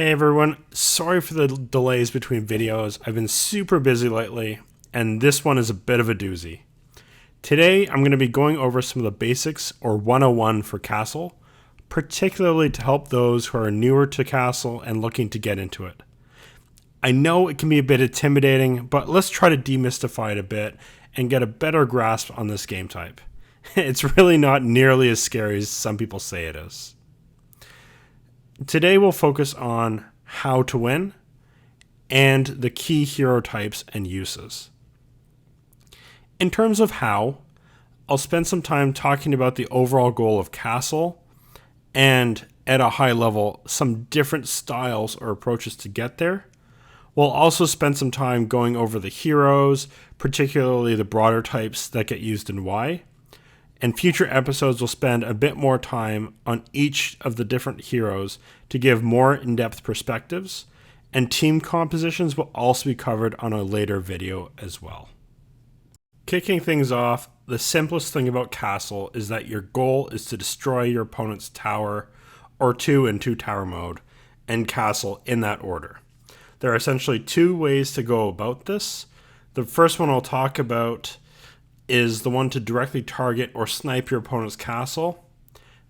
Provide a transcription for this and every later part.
Hey everyone, sorry for the delays between videos. I've been super busy lately, and this one is a bit of a doozy. Today, I'm going to be going over some of the basics, or 101 for Castle, particularly to help those who are newer to Castle and looking to get into it. I know it can be a bit intimidating, but let's try to demystify it a bit and get a better grasp on this game type. It's really not nearly as scary as some people say it is. Today we'll focus on how to win and the key hero types and uses. In terms of how, I'll spend some time talking about the overall goal of Castle and, at a high level, some different styles or approaches to get there. We'll also spend some time going over the heroes, particularly the broader types that get used and why. And future episodes will spend a bit more time on each of the different heroes to give more in-depth perspectives, and team compositions will also be covered on a later video as well. Kicking things off, the simplest thing about Castle is that your goal is to destroy your opponent's tower, or two in two tower mode, and Castle in that order. There are essentially two ways to go about this. The first one I'll talk about is the one to directly target or snipe your opponent's castle.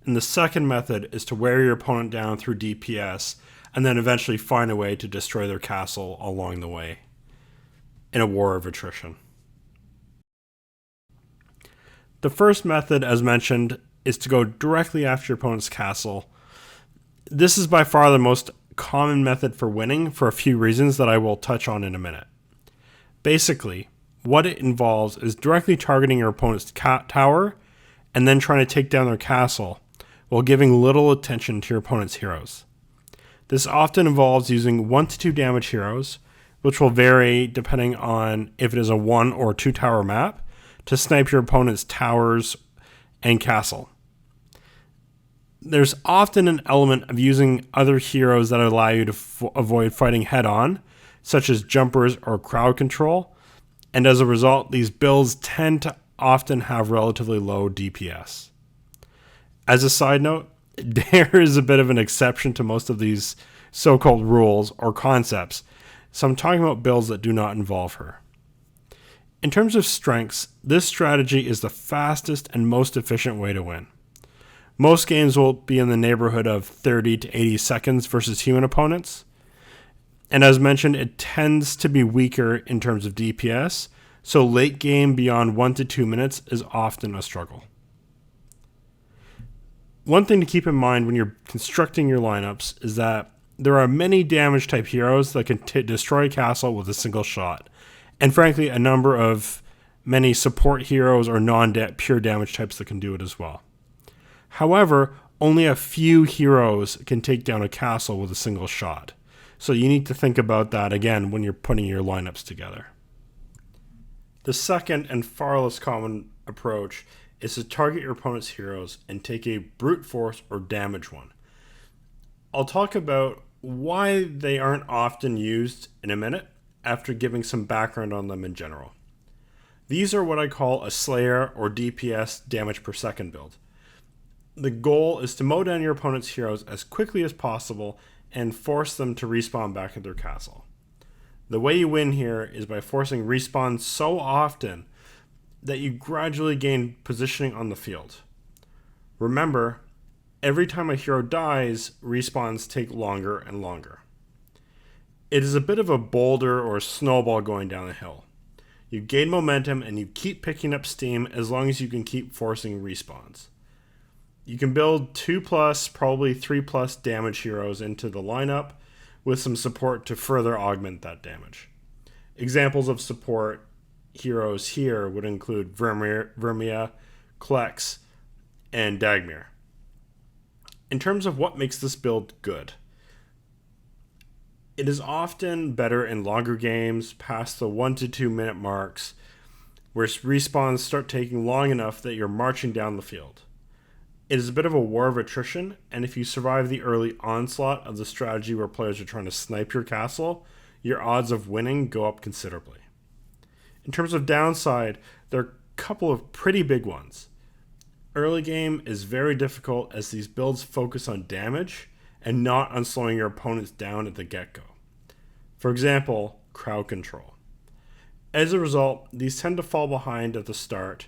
And the second method is to wear your opponent down through DPS and then eventually find a way to destroy their castle along the way in a war of attrition. The first method, as mentioned, is to go directly after your opponent's castle. This is by far the most common method for winning for a few reasons that I will touch on in a minute. Basically, what it involves is directly targeting your opponent's tower and then trying to take down their castle while giving little attention to your opponent's heroes. This often involves using 1 to 2 damage heroes, which will vary depending on if it is a 1 or 2 tower map, to snipe your opponent's towers and castle. There's often an element of using other heroes that allow you to avoid fighting head-on, such as jumpers or crowd control, and as a result, these builds tend to often have relatively low DPS. As a side note, Dare is a bit of an exception to most of these so-called rules or concepts, so I'm talking about builds that do not involve her. In terms of strengths, this strategy is the fastest and most efficient way to win. Most games will be in the neighborhood of 30 to 80 seconds versus human opponents. And as mentioned, it tends to be weaker in terms of DPS, so late game beyond 1 to 2 minutes is often a struggle. One thing to keep in mind when you're constructing your lineups is that there are many damage type heroes that can destroy a castle with a single shot, and frankly a number of many support heroes or non-pure damage types that can do it as well. However, only a few heroes can take down a castle with a single shot. So you need to think about that again when you're putting your lineups together. The second and far less common approach is to target your opponent's heroes and take a brute force or damage one. I'll talk about why they aren't often used in a minute after giving some background on them in general. These are what I call a Slayer or DPS damage per second build. The goal is to mow down your opponent's heroes as quickly as possible and force them to respawn back at their castle. The way you win here is by forcing respawns so often that you gradually gain positioning on the field. Remember, every time a hero dies, respawns take longer and longer. It is a bit of a boulder or snowball going down the hill. You gain momentum and you keep picking up steam as long as you can keep forcing respawns. You can build 2+, probably 3+ damage heroes into the lineup with some support to further augment that damage. Examples of support heroes here would include Vermia, Klex, and Dagmir. In terms of what makes this build good, it is often better in longer games past the 1 to 2 minute marks where respawns start taking long enough that you're marching down the field. It is a bit of a war of attrition, and if you survive the early onslaught of the strategy where players are trying to snipe your castle, your odds of winning go up considerably. In terms of downside, there are a couple of pretty big ones. Early game is very difficult as these builds focus on damage, and not on slowing your opponents down at the get-go. For example, crowd control. As a result, these tend to fall behind at the start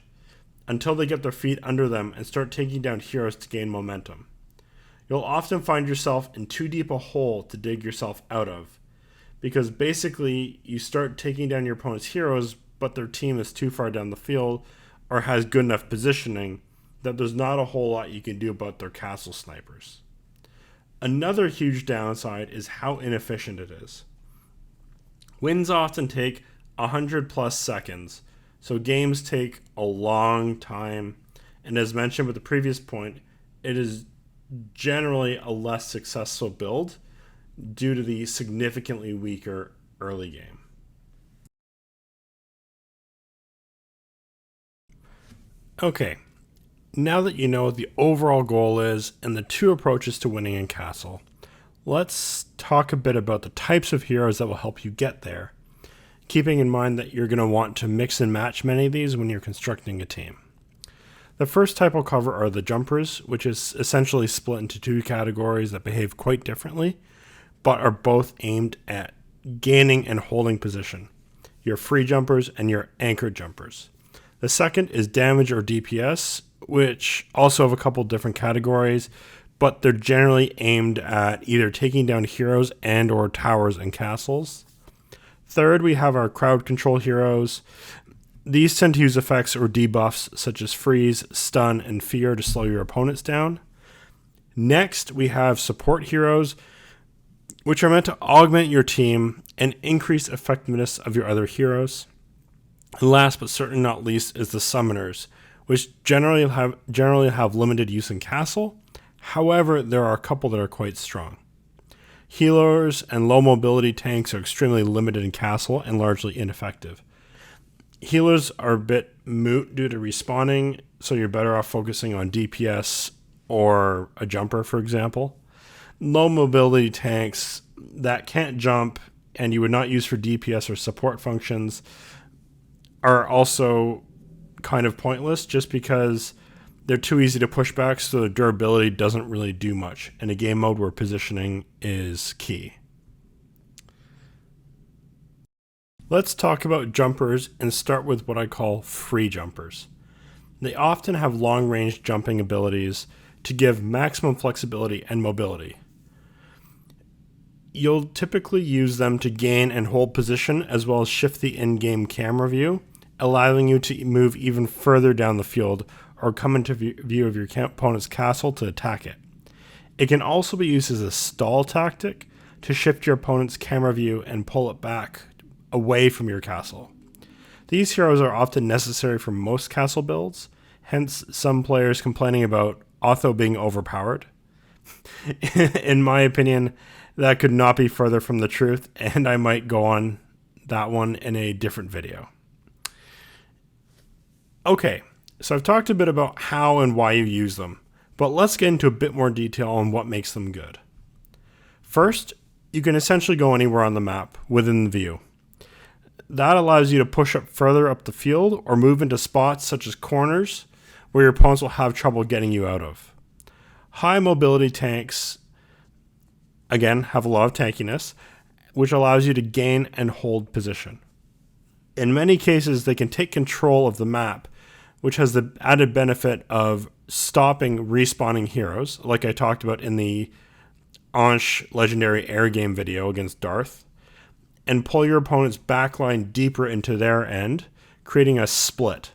until they get their feet under them and start taking down heroes to gain momentum. You'll often find yourself in too deep a hole to dig yourself out of, because basically you start taking down your opponent's heroes, but their team is too far down the field or has good enough positioning that there's not a whole lot you can do about their castle snipers. Another huge downside is how inefficient it is. Wins often take 100 plus seconds, so games take a long time, and as mentioned with the previous point, it is generally a less successful build due to the significantly weaker early game. Okay, now that you know what the overall goal is and the two approaches to winning in Castle, let's talk a bit about the types of heroes that will help you get there, keeping in mind that you're going to want to mix and match many of these when you're constructing a team. The first type I'll cover are the jumpers, which is essentially split into two categories that behave quite differently, but are both aimed at gaining and holding position. Your free jumpers and your anchored jumpers. The second is damage or DPS, which also have a couple different categories, but they're generally aimed at either taking down heroes and or towers and castles. Third, we have our crowd control heroes. These tend to use effects or debuffs such as freeze, stun, and fear to slow your opponents down. Next, we have support heroes, which are meant to augment your team and increase effectiveness of your other heroes. And last but certainly not least is the summoners, which generally have limited use in Castle. However, there are a couple that are quite strong. Healers and low mobility tanks are extremely limited in Castle and largely ineffective. Healers are a bit moot due to respawning, so you're better off focusing on DPS or a jumper, for example. Low mobility tanks that can't jump and you would not use for DPS or support functions are also kind of pointless just because they're too easy to push back, so the durability doesn't really do much in a game mode where positioning is key. Let's talk about jumpers and start with what I call free jumpers. They often have long-range jumping abilities to give maximum flexibility and mobility. You'll typically use them to gain and hold position as well as shift the in-game camera view, allowing you to move even further down the field or come into view of your opponent's castle to attack it. It can also be used as a stall tactic to shift your opponent's camera view and pull it back away from your castle. These heroes are often necessary for most castle builds, hence some players complaining about Otho being overpowered. In my opinion, that could not be further from the truth, and I might go on that one in a different video. Okay, so I've talked a bit about how and why you use them, but let's get into a bit more detail on what makes them good. First, you can essentially go anywhere on the map within the view. That allows you to push up further up the field or move into spots such as corners where your opponents will have trouble getting you out of. High mobility tanks, again, have a lot of tankiness, which allows you to gain and hold position. In many cases, they can take control of the map, which has the added benefit of stopping respawning heroes, like I talked about in the Ansh legendary air game video against Darth, and pull your opponent's backline deeper into their end, creating a split.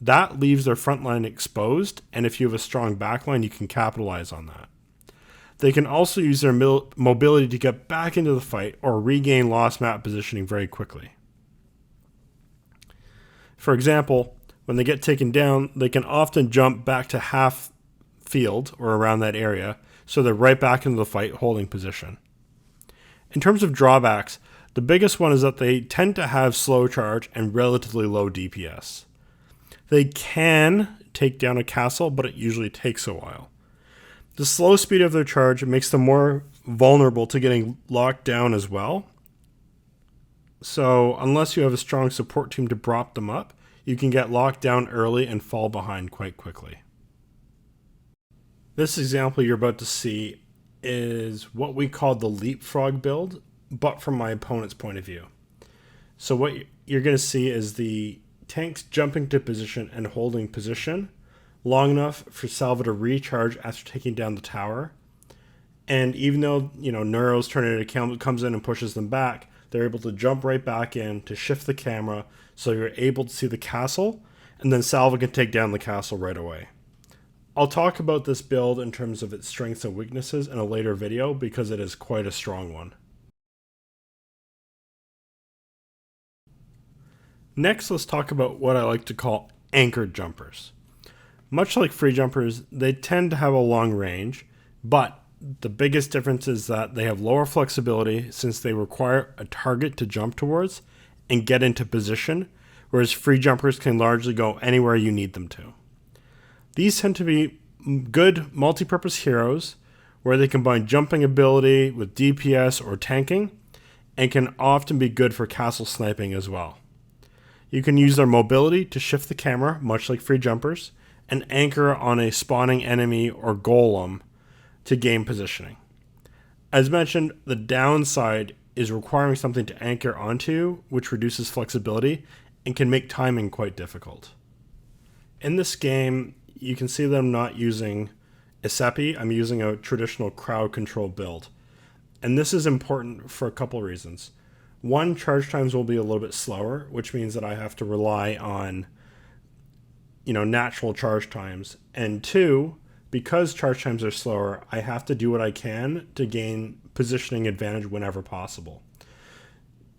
That leaves their front line exposed, and if you have a strong backline, you can capitalize on that. They can also use their mobility to get back into the fight or regain lost map positioning very quickly. For example, when they get taken down, they can often jump back to half field or around that area, so they're right back into the fight holding position. In terms of drawbacks, the biggest one is that they tend to have slow charge and relatively low DPS. They can take down a castle, but it usually takes a while. The slow speed of their charge makes them more vulnerable to getting locked down as well. So unless you have a strong support team to prop them up, you can get locked down early and fall behind quite quickly. This example you're about to see is what we call the leapfrog build, but from my opponent's point of view. So what you're going to see is the tanks jumping to position and holding position long enough for Salva to recharge after taking down the tower. And even though, Neuro's Tornado comes in and pushes them back, they're able to jump right back in to shift the camera so you're able to see the castle, and then Salva can take down the castle right away. I'll talk about this build in terms of its strengths and weaknesses in a later video because it is quite a strong one. Next, let's talk about what I like to call anchored jumpers. Much like free jumpers, they tend to have a long range, but the biggest difference is that they have lower flexibility since they require a target to jump towards and get into position, whereas free jumpers can largely go anywhere you need them to. These tend to be good multi-purpose heroes where they combine jumping ability with DPS or tanking and can often be good for castle sniping as well. You can use their mobility to shift the camera, much like free jumpers, and anchor on a spawning enemy or golem to gain positioning. As mentioned, the downside is requiring something to anchor onto, which reduces flexibility and can make timing quite difficult. In this game, you can see that I'm not using Isepi, I'm using a traditional crowd control build. And this is important for a couple reasons. One, charge times will be a little bit slower, which means that I have to rely on, natural charge times. And two, because charge times are slower, I have to do what I can to gain positioning advantage whenever possible.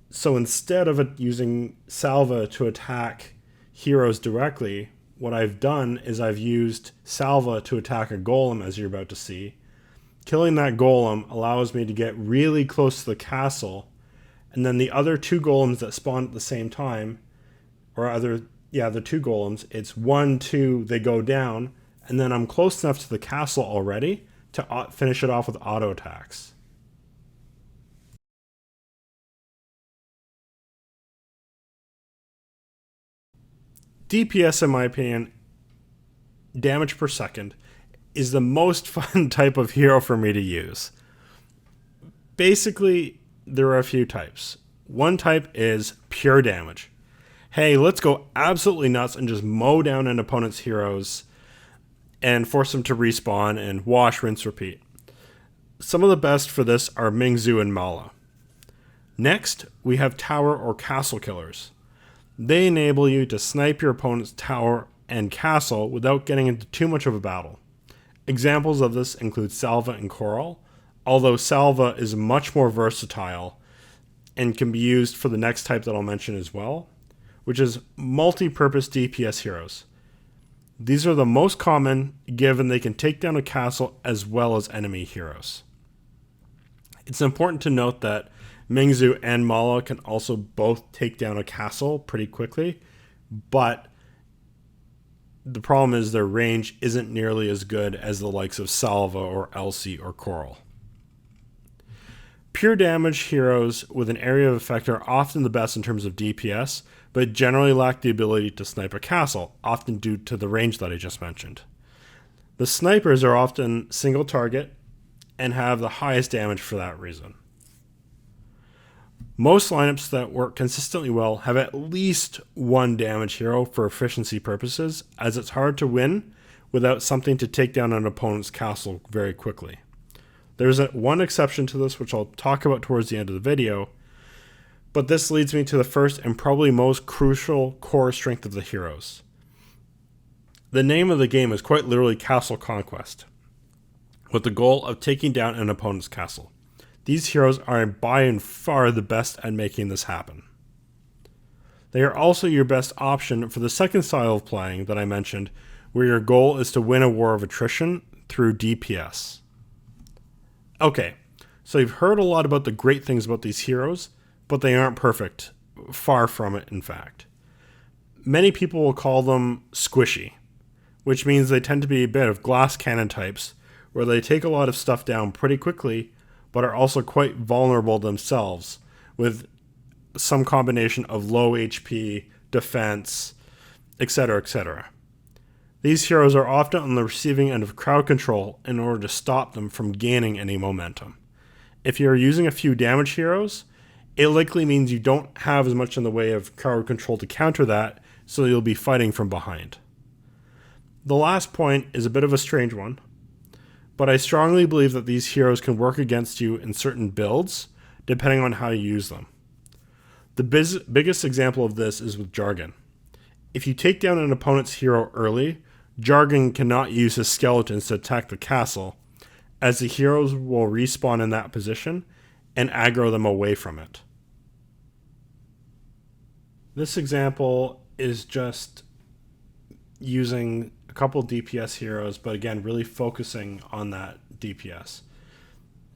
So instead of using Salva to attack heroes directly, what I've done is I've used Salva to attack a golem, as you're about to see. Killing that golem allows me to get really close to the castle, and then the other two golems that spawn at the same time, the two golems, it's 1, 2, they go down, and then I'm close enough to the castle already to finish it off with auto attacks. DPS, in my opinion, damage per second, is the most fun type of hero for me to use. Basically, there are a few types. One type is pure damage. Hey, let's go absolutely nuts and just mow down an opponent's heroes and force them to respawn and wash, rinse, repeat. Some of the best for this are Mingzu and Mala. Next, we have tower or castle killers. They enable you to snipe your opponent's tower and castle without getting into too much of a battle. Examples of this include Salva and Coral, although Salva is much more versatile and can be used for the next type that I'll mention as well, which is multi-purpose DPS heroes. These are the most common given they can take down a castle as well as enemy heroes. It's important to note that Mingzu and Mala can also both take down a castle pretty quickly, but the problem is their range isn't nearly as good as the likes of Salva or Elsie or Coral. Pure damage heroes with an area of effect are often the best in terms of DPS, but generally lack the ability to snipe a castle, often due to the range that I just mentioned. The snipers are often single target and have the highest damage for that reason. Most lineups that work consistently well have at least one damage hero for efficiency purposes, as it's hard to win without something to take down an opponent's castle very quickly. There's one exception to this, which I'll talk about towards the end of the video, but this leads me to the first and probably most crucial core strength of the heroes. The name of the game is quite literally Castle Conquest, with the goal of taking down an opponent's castle. These heroes are by and far the best at making this happen. They are also your best option for the second style of playing that I mentioned, where your goal is to win a war of attrition through DPS. Okay, so you've heard a lot about the great things about these heroes, but they aren't perfect. Far from it, in fact. Many people will call them squishy, which means they tend to be a bit of glass cannon types, where they take a lot of stuff down pretty quickly, but are also quite vulnerable themselves, with some combination of low HP, defense, etc., etc. These heroes are often on the receiving end of crowd control in order to stop them from gaining any momentum. If you're using a few damage heroes, it likely means you don't have as much in the way of crowd control to counter that, so you'll be fighting from behind. The last point is a bit of a strange one, but I strongly believe that these heroes can work against you in certain builds, depending on how you use them. The biggest example of this is with Jargon. If you take down an opponent's hero early, Jargon cannot use his skeletons to attack the castle, as the heroes will respawn in that position and aggro them away from it. This example is just using a couple DPS heroes, but again, really focusing on that DPS.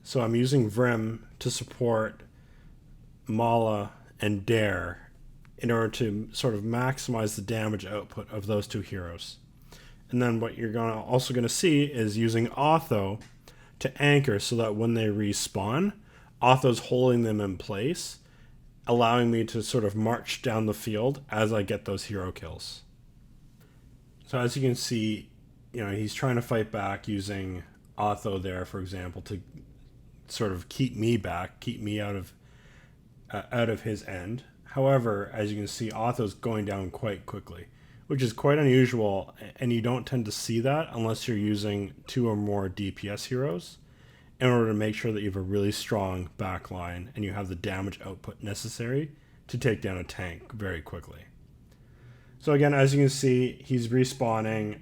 So I'm using Vrim to support Mala and Dare in order to sort of maximize the damage output of those two heroes. And then what you're also going to see is using Otho to anchor so that when they respawn, Otho's holding them in place, allowing me to sort of march down the field as I get those hero kills. So as you can see, he's trying to fight back using Otho there, for example, to sort of keep me back, keep me out of his end. However, as you can see, Otho's going down quite quickly, which is quite unusual, and you don't tend to see that unless you're using 2 or more DPS heroes in order to make sure that you have a really strong backline and you have the damage output necessary to take down a tank very quickly. So again, as you can see, he's respawning.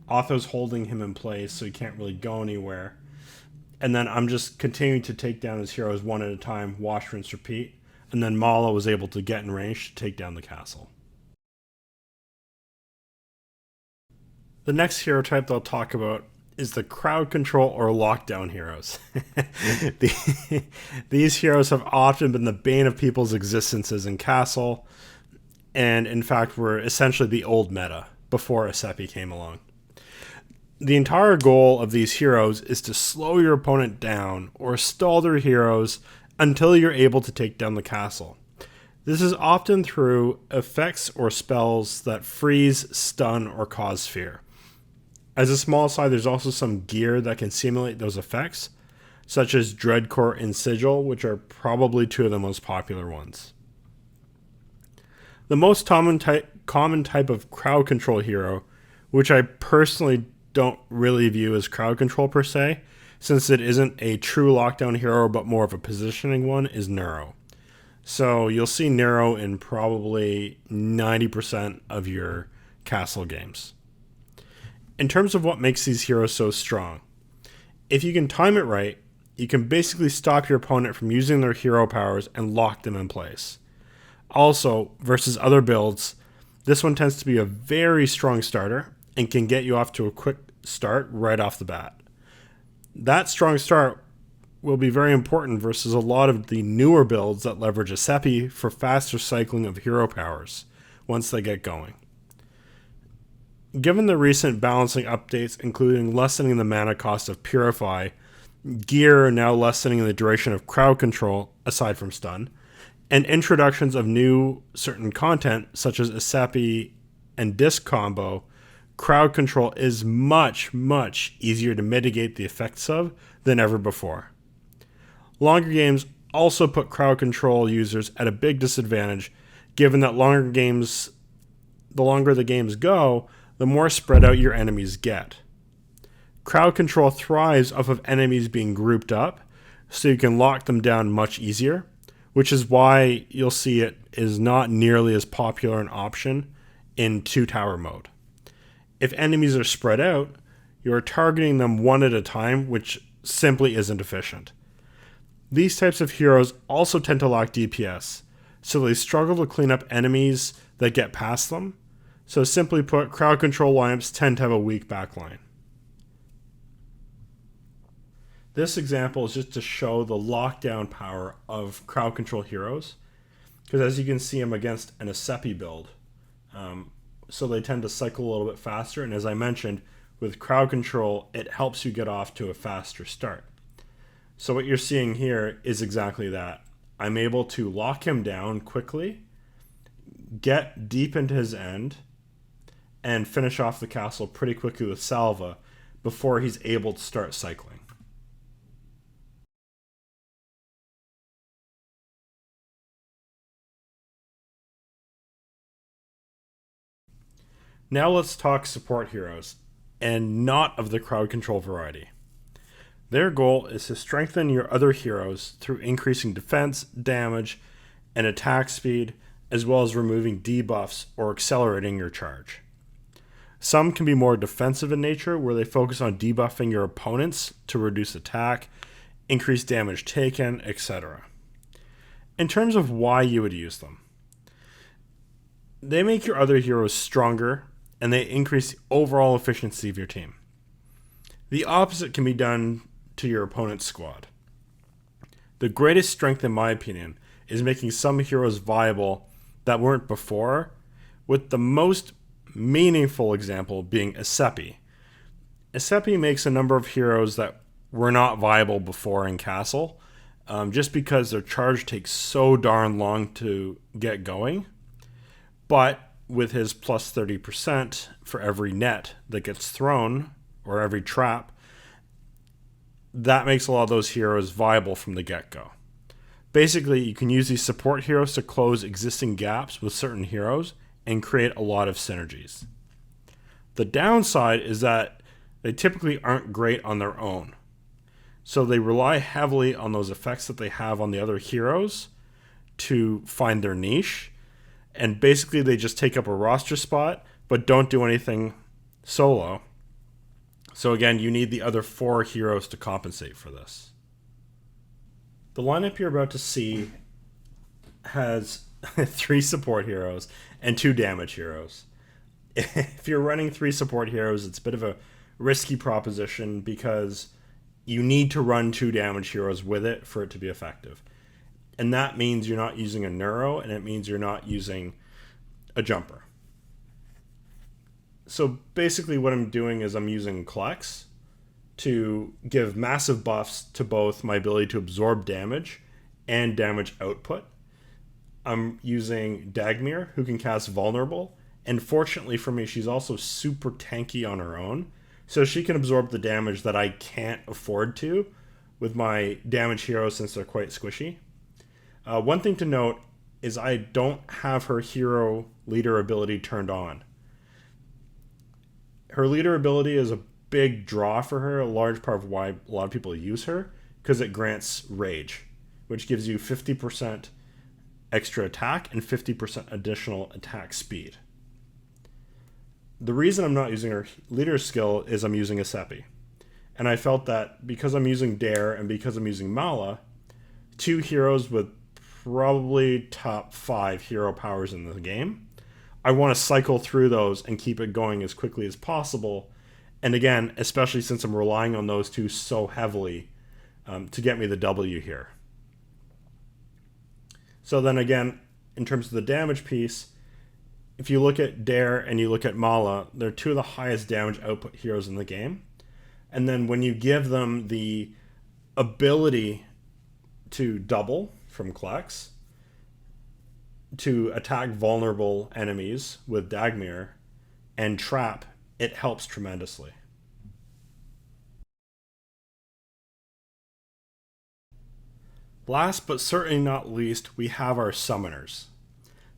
Otho's holding him in place, so he can't really go anywhere. And then I'm just continuing to take down his heroes one at a time, wash, rinse, repeat. And then Mala was able to get in range to take down the castle. The next hero type that I'll talk about is the crowd control or lockdown heroes. These heroes have often been the bane of people's existences in Castle, and in fact were essentially the old meta before Asepi came along. The entire goal of these heroes is to slow your opponent down or stall their heroes until you're able to take down the castle. This is often through effects or spells that freeze, stun, or cause fear. As a small side, there's also some gear that can simulate those effects, such as Dreadcore and Sigil, which are probably 2 of the most popular ones. The most common type of crowd control hero, which I personally don't really view as crowd control per se, since it isn't a true lockdown hero but more of a positioning one, is Neuro. So you'll see Neuro in probably 90% of your castle games. In terms of what makes these heroes so strong, if you can time it right, you can basically stop your opponent from using their hero powers and lock them in place. Also, versus other builds, this one tends to be a very strong starter and can get you off to a quick start right off the bat. That strong start will be very important versus a lot of the newer builds that leverage Asepi for faster cycling of hero powers once they get going. Given the recent balancing updates, including lessening the mana cost of Purify, gear now lessening the duration of crowd control, aside from stun, and introductions of new certain content, such as Asepi and disc combo, crowd control is much, much easier to mitigate the effects of than ever before. Longer games also put crowd control users at a big disadvantage, given that the longer the games go, the more spread out your enemies get. Crowd control thrives off of enemies being grouped up, so you can lock them down much easier, which is why you'll see it is not nearly as popular an option in 2-tower mode. If enemies are spread out, you're targeting them one at a time, which simply isn't efficient. These types of heroes also tend to lack DPS, so they struggle to clean up enemies that get past them. So simply put, crowd control lineups tend to have a weak backline. This example is just to show the lockdown power of crowd control heroes, because as you can see, I'm against an Asepi build. So they tend to cycle a little bit faster, and as I mentioned, with crowd control, it helps you get off to a faster start. So what you're seeing here is exactly that. I'm able to lock him down quickly, get deep into his end, and finish off the castle pretty quickly with salva before he's able to start cycling. Now let's talk support heroes, and not of the crowd control variety. Their goal is to strengthen your other heroes through increasing defense, damage, and attack speed, as well as removing debuffs or accelerating your charge. Some can be more defensive in nature, where they focus on debuffing your opponents to reduce attack, increase damage taken, etc. In terms of why you would use them, they make your other heroes stronger, and they increase the overall efficiency of your team. The opposite can be done to your opponent's squad. The greatest strength, in my opinion, is making some heroes viable that weren't before, with the most meaningful example being Asepi. Asepi makes a number of heroes that were not viable before in Castle, just because their charge takes so darn long to get going. But with his plus 30% for every net that gets thrown, or every trap, that makes a lot of those heroes viable from the get-go. Basically, you can use these support heroes to close existing gaps with certain heroes and create a lot of synergies. The downside is that they typically aren't great on their own. So they rely heavily on those effects that they have on the other heroes to find their niche. And basically they just take up a roster spot, but don't do anything solo. So again, you need the other 4 heroes to compensate for this. The lineup you're about to see has 3 support heroes and 2 damage heroes. If you're running 3 support heroes, it's a bit of a risky proposition because you need to run 2 damage heroes with it for it to be effective. And that means you're not using a neuro, and it means you're not using a jumper. So basically what I'm doing is I'm using Klex to give massive buffs to both my ability to absorb damage and damage output. I'm using Dagmir, who can cast Vulnerable, and fortunately for me, she's also super tanky on her own, so she can absorb the damage that I can't afford to with my damage heroes since they're quite squishy. One thing to note is I don't have her hero leader ability turned on. Her leader ability is a big draw for her, a large part of why a lot of people use her, because it grants Rage, which gives you 50% extra attack and 50% additional attack speed. The reason I'm not using her leader skill is I'm using Asepi. And I felt that because I'm using Dare and because I'm using Mala, 2 heroes with probably top 5 hero powers in the game, I want to cycle through those and keep it going as quickly as possible. And again, especially since I'm relying on those 2 so heavily to get me the W here. So then again, in terms of the damage piece, if you look at Dare and you look at Mala, they're 2 of the highest damage output heroes in the game. And then when you give them the ability to double from Klex, to attack vulnerable enemies with Dagmir, and trap, it helps tremendously. Last but certainly not least, we have our summoners.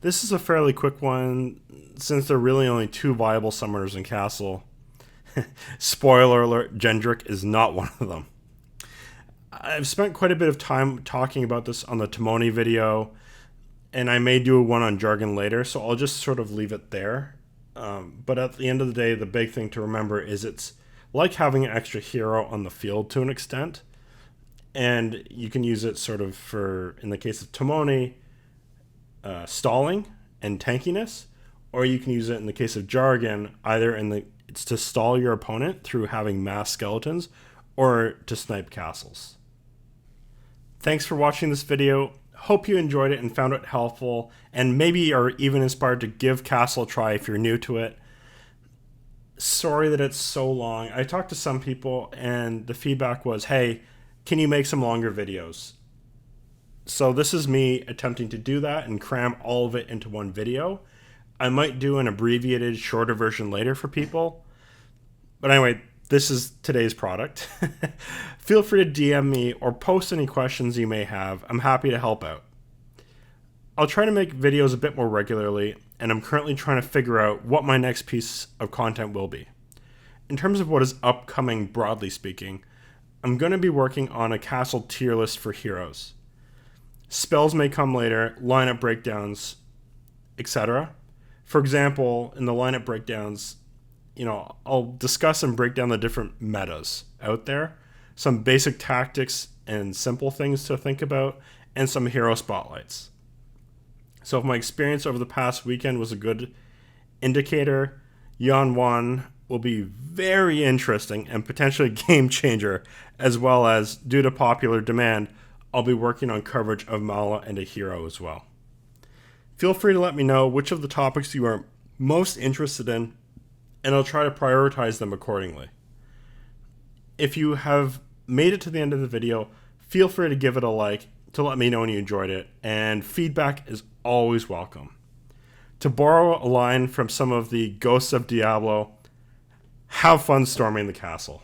This is a fairly quick one, since there are really only 2 viable summoners in Castle. Spoiler alert, Gendrick is not one of them. I've spent quite a bit of time talking about this on the Timoni video, and I may do one on Jargon later, so I'll just sort of leave it there. But at the end of the day, the big thing to remember is it's like having an extra hero on the field to an extent, and you can use it sort of for, in the case of Timoni, stalling and tankiness, or you can use it in the case of Jargon, either it's to stall your opponent through having mass skeletons, or to snipe castles. Thanks for watching this video. Hope you enjoyed it and found it helpful, and maybe are even inspired to give Castle a try if you're new to it. Sorry that it's so long. I talked to some people and the feedback was, hey, can you make some longer videos? So this is me attempting to do that and cram all of it into one video. I might do an abbreviated, shorter version later for people. But anyway, this is today's product. Feel free to DM me or post any questions you may have. I'm happy to help out. I'll try to make videos a bit more regularly, and I'm currently trying to figure out what my next piece of content will be. In terms of what is upcoming, broadly speaking, I'm going to be working on a castle tier list for heroes. Spells may come later, lineup breakdowns, etc. For example, in the lineup breakdowns, I'll discuss and break down the different metas out there, some basic tactics and simple things to think about, and some hero spotlights. So if my experience over the past weekend was a good indicator, Yon 1 will be very interesting and potentially a game changer, as well as, due to popular demand, I'll be working on coverage of Mala and a hero as well. Feel free to let me know which of the topics you are most interested in, and I'll try to prioritize them accordingly. If you have made it to the end of the video, feel free to give it a like to let me know when you enjoyed it, and feedback is always welcome. To borrow a line from some of the Ghosts of Diablo, have fun storming the castle.